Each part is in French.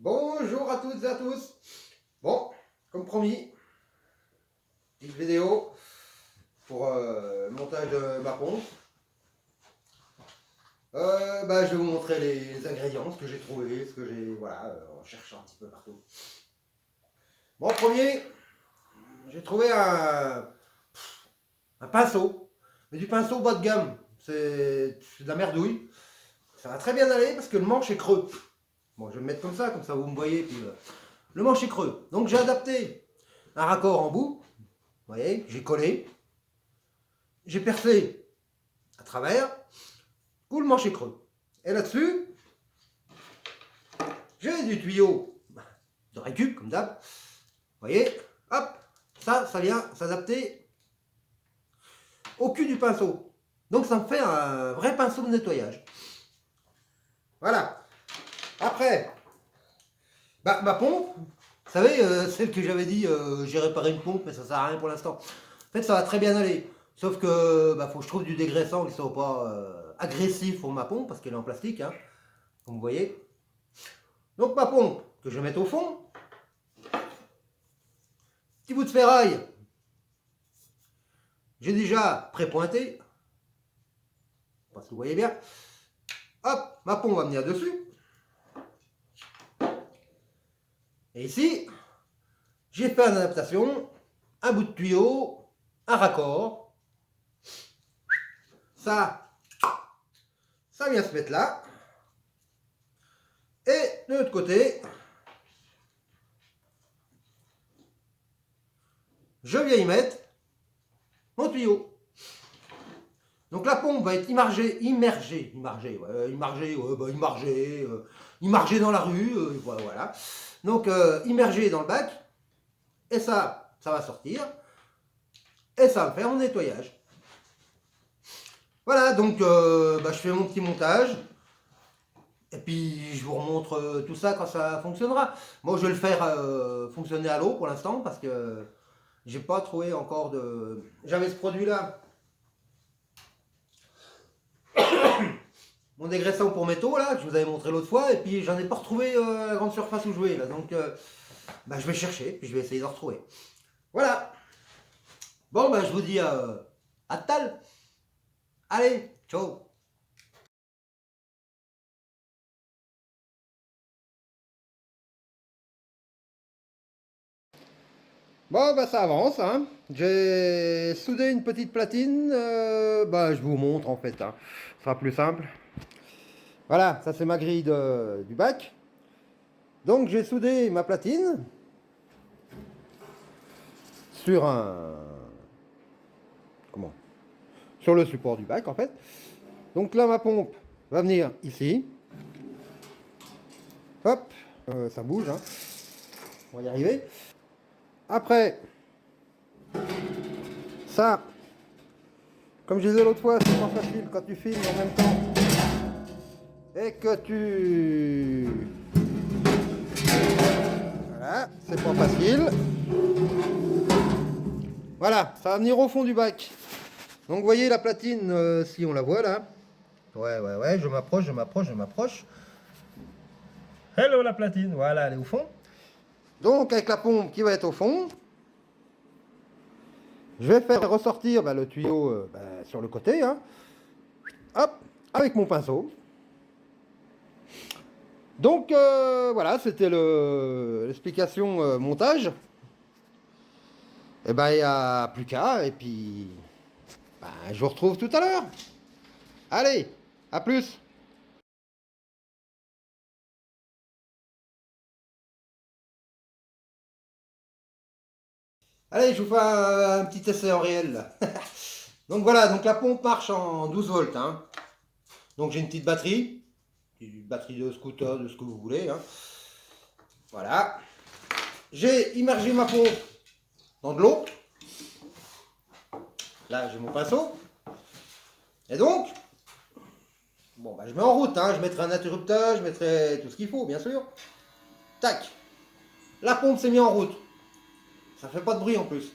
Bonjour à toutes et à tous. Bon, comme promis, petite vidéo pour le montage de ma pompe. Je vais vous montrer les ingrédients, ce que j'ai trouvé, ce que j'ai, voilà, en cherchant un petit peu partout. Bon, premier, j'ai trouvé un pinceau, mais du pinceau bas de gamme. C'est de la merdouille. Ça va très bien aller parce que le manche est creux. Bon, je vais le mettre comme ça vous me voyez. Puis, le manche est creux. Donc j'ai adapté un raccord en bout. Vous voyez, j'ai collé. J'ai percé à travers. Où le manche est creux. Et là-dessus, j'ai du tuyau de récup, comme d'hab. Vous voyez, hop, ça vient s'adapter au cul du pinceau. Donc ça me fait un vrai pinceau de nettoyage. Voilà. Après, ma pompe, vous savez, celle que j'avais dit, j'ai réparé une pompe, mais ça sert à rien pour l'instant. En fait, ça va très bien aller. Sauf que faut que je trouve du dégraissant qui ne soit pas agressif pour ma pompe, parce qu'elle est en plastique, hein, comme vous voyez. Donc ma pompe, que je vais mettre au fond. Petit bout de ferraille. J'ai déjà pré-pointé. Parce que vous voyez bien. Hop, ma pompe va venir dessus. Et ici, j'ai fait une adaptation, un bout de tuyau, un raccord. Ça vient se mettre là. Et de l'autre côté, je viens y mettre mon tuyau. Donc la pompe va être immergée dans la rue, voilà. Donc immergée dans le bac, et ça va sortir, et ça va faire mon nettoyage. Voilà, donc je fais mon petit montage, et puis je vous remontre tout ça quand ça fonctionnera. Moi je vais le faire fonctionner à l'eau pour l'instant, parce que j'ai pas trouvé encore de... J'avais ce produit là, mon dégraissant pour métaux là, que je vous avais montré l'autre fois, et puis j'en ai pas retrouvé à la grande surface où je vais là, donc je vais chercher, puis je vais essayer de retrouver. Voilà. Bon, je vous dis à tout à l'heure. Allez, ciao. Bon, ça avance, hein. J'ai soudé une petite platine, je vous montre en fait, hein. Ce sera plus simple. Voilà, ça c'est ma grille du bac. Donc j'ai soudé ma platine sur sur le support du bac en fait. Donc là ma pompe va venir ici. Hop, ça bouge, hein. On va y arriver. Après, ça, comme je disais l'autre fois, c'est pas facile quand tu filmes en même temps et que tu... Voilà, c'est pas facile. Voilà, ça va venir au fond du bac. Donc vous voyez la platine, si on la voit là. Ouais, je m'approche. Hello la platine, voilà, elle est au fond. Donc avec la pompe qui va être au fond, je vais faire ressortir le tuyau sur le côté, hein. Hop, avec mon pinceau. Donc voilà, c'était l'explication montage. Et il n'y a plus qu'à, et puis je vous retrouve tout à l'heure. Allez, à plus. Allez, je vous fais un petit essai en réel là. Donc voilà, donc la pompe marche en 12 volts, hein. Donc j'ai une petite batterie de scooter, de ce que vous voulez, hein. Voilà. J'ai immergé ma pompe dans de l'eau. Là j'ai mon pinceau. Et donc, je mets en route, hein. Je mettrai un interrupteur, je mettrai tout ce qu'il faut, bien sûr. Tac. La pompe s'est mise en route. Ça fait pas de bruit en plus.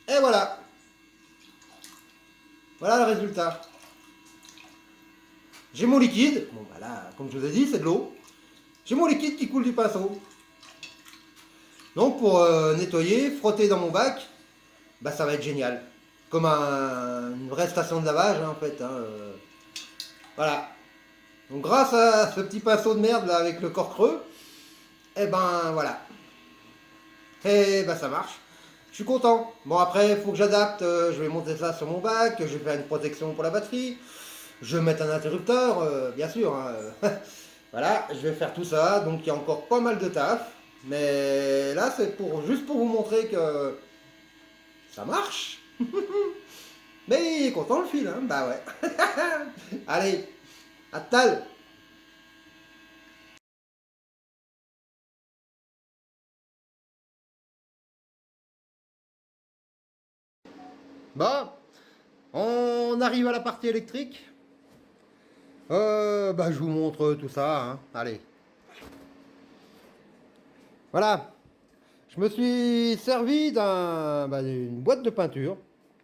Et voilà. Voilà le résultat. J'ai mon liquide. Bon là, comme je vous ai dit, c'est de l'eau. j'ai mon liquide qui coule du pinceau. Donc pour nettoyer, frotter dans mon bac, bah ça va être génial. Comme une vraie station de lavage hein, en fait. Hein, voilà. Donc grâce à ce petit pinceau de merde là avec le corps creux, et ben voilà. Et ben ça marche. Je suis content. Bon après il faut que j'adapte, je vais monter ça sur mon bac, je vais faire une protection pour la batterie, je vais mettre un interrupteur, bien sûr. Hein, voilà, je vais faire tout ça, donc il y a encore pas mal de taf. Mais là c'est pour juste pour vous montrer que ça marche. Mais il est content le fil, hein. Bah ouais. Allez, à tal. Bon, on arrive à la partie électrique. Bah je vous montre tout ça, hein. Allez. Voilà. Je me suis servi d'une boîte de peinture.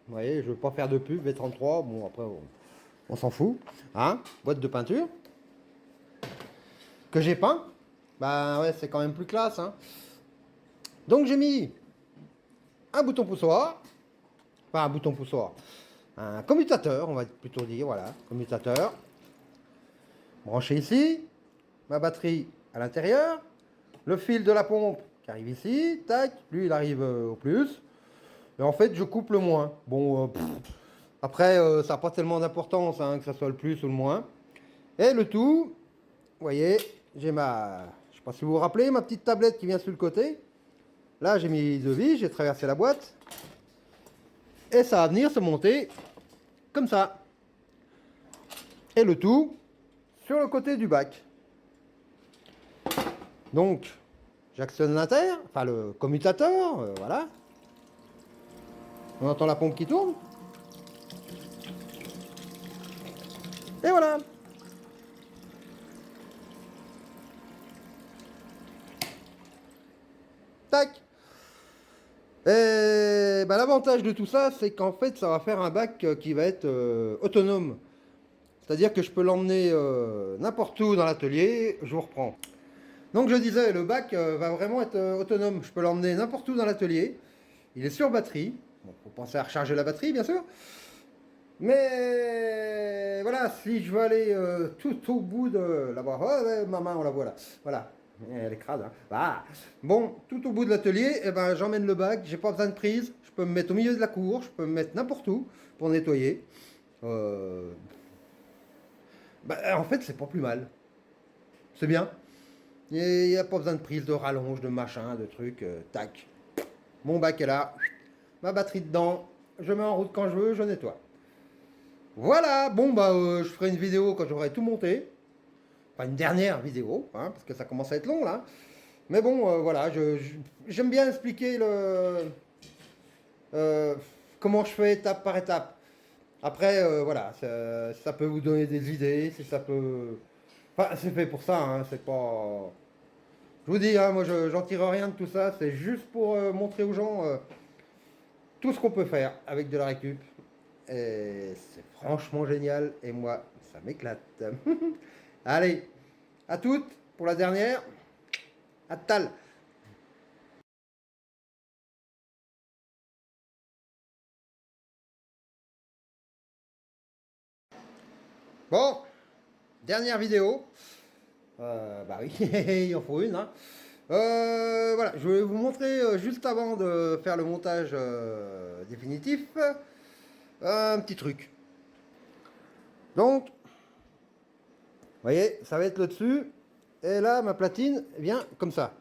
Vous voyez, je ne veux pas faire de pub, V33. Bon, après, on s'en fout. Hein, boîte de peinture. Que j'ai peint. Bah ouais, c'est quand même plus classe. Hein. Donc j'ai mis un bouton poussoir. Enfin, un bouton poussoir. Un commutateur, on va plutôt dire. Voilà, commutateur. Branché ici. Ma batterie à l'intérieur. Le fil de la pompe qui arrive ici. Tac, lui il arrive au plus. Et en fait, je coupe le moins. Bon, après, ça n'a pas tellement d'importance, hein, que ça soit le plus ou le moins. Et le tout, vous voyez, j'ai ma... Je sais pas si vous vous rappelez, ma petite tablette qui vient sur le côté. Là, j'ai mis deux vis, j'ai traversé la boîte. Et ça va venir se monter comme ça. Et le tout sur le côté du bac. Donc, j'actionne l'inter, enfin le commutateur, voilà. On entend la pompe qui tourne. Et voilà. Tac. Et bah, l'avantage de tout ça, c'est qu'en fait, ça va faire un bac qui va être autonome. C'est-à-dire que je peux l'emmener n'importe où dans l'atelier, je vous reprends. Donc je disais, le bac va vraiment être autonome. Je peux l'emmener n'importe où dans l'atelier. Il est sur batterie. Bon, faut penser à recharger la batterie, bien sûr. Mais voilà, si je veux aller tout au bout de là-bas, oh, ouais, ma main, on la voit là. Voilà, elle est crade. Hein. Ah. Bon, tout au bout de l'atelier, eh ben, j'emmène le bac. J'ai pas besoin de prise. Je peux me mettre au milieu de la cour. Je peux me mettre n'importe où pour nettoyer. Bah, en fait, c'est pas plus mal. C'est bien. Il n'y a pas besoin de prise, de rallonge, de machin, de trucs. Tac. Mon bac est là. Ma batterie dedans. Je mets en route quand je veux, je nettoie. Voilà. Bon, bah, je ferai une vidéo quand j'aurai tout monté. Enfin, une dernière vidéo, hein, parce que ça commence à être long, là. Mais bon, voilà. J'aime bien expliquer comment je fais étape par étape. Après, voilà. Ça peut vous donner des idées. Si ça peut... Enfin, c'est fait pour ça, hein, c'est pas... Je vous dis, hein, moi j'en tire rien de tout ça, c'est juste pour montrer aux gens tout ce qu'on peut faire avec de la récup. Et c'est franchement génial, et moi, ça m'éclate. Allez, à toutes pour la dernière. À tal. Bon, dernière vidéo. Bah oui, il en faut une. Hein. Voilà, je vais vous montrer juste avant de faire le montage définitif un petit truc. Donc, vous voyez, ça va être le dessus. Et là, ma platine vient comme ça.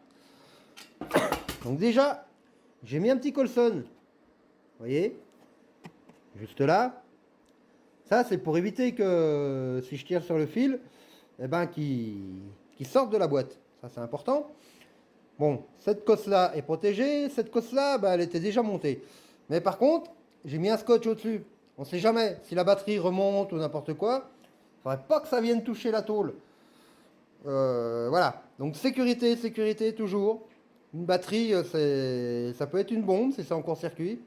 Donc déjà, j'ai mis un petit colson. Vous voyez, juste là. Ça, c'est pour éviter que si je tire sur le fil, eh ben, qu'il sorte de la boîte. Ça, c'est important. Bon, cette cosse-là est protégée. Cette cosse-là, bah, elle était déjà montée. Mais par contre, j'ai mis un scotch au-dessus. On ne sait jamais. Si la batterie remonte ou n'importe quoi, il ne faudrait pas que ça vienne toucher la tôle. Voilà. Donc sécurité, sécurité toujours. Une batterie, ça peut être une bombe si c'est en court-circuit.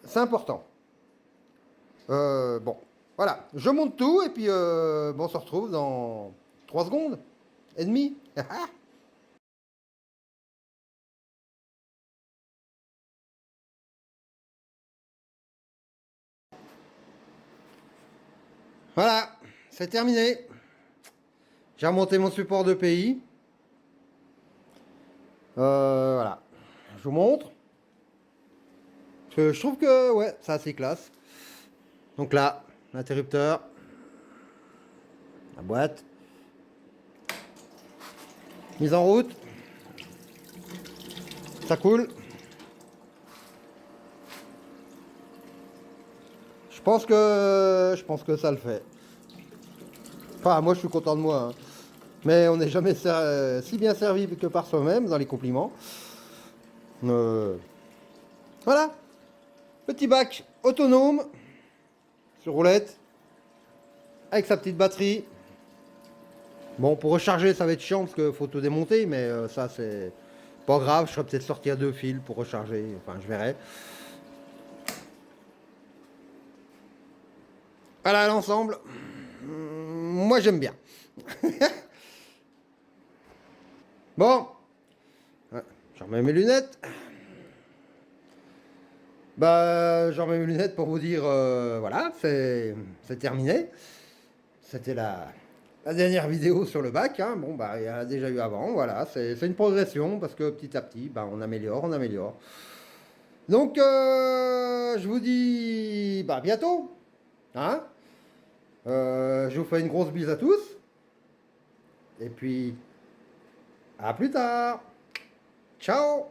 C'est important. Bon, voilà. Je monte tout et puis on se retrouve dans 3 secondes. ennemi. Voilà, c'est terminé. J'ai remonté mon support de pays. Voilà, je vous montre. Parce que je trouve que, ouais, c'est assez classe. Donc là, l'interrupteur, la boîte, mise en route, ça coule. Je pense que ça le fait. Enfin, moi je suis content de moi, hein. Mais on n'est jamais si bien servi que par soi-même dans les compliments. Voilà, petit bac autonome sur roulette avec sa petite batterie. Bon, pour recharger, ça va être chiant parce qu'il faut tout démonter, mais ça c'est pas grave. Je serais peut-être sortir 2 fils pour recharger. Enfin, je verrai. Voilà l'ensemble. Moi j'aime bien. Bon, ouais, je remets mes lunettes. Bah, je remets mes lunettes pour vous dire, voilà, c'est terminé. C'était la dernière vidéo sur le bac, hein. Bon, bah, il y en a déjà eu avant, voilà. C'est une progression parce que petit à petit, bah, on améliore, on améliore. Donc, je vous dis, bah, bientôt, hein. Je vous fais une grosse bise à tous. Et puis, à plus tard. Ciao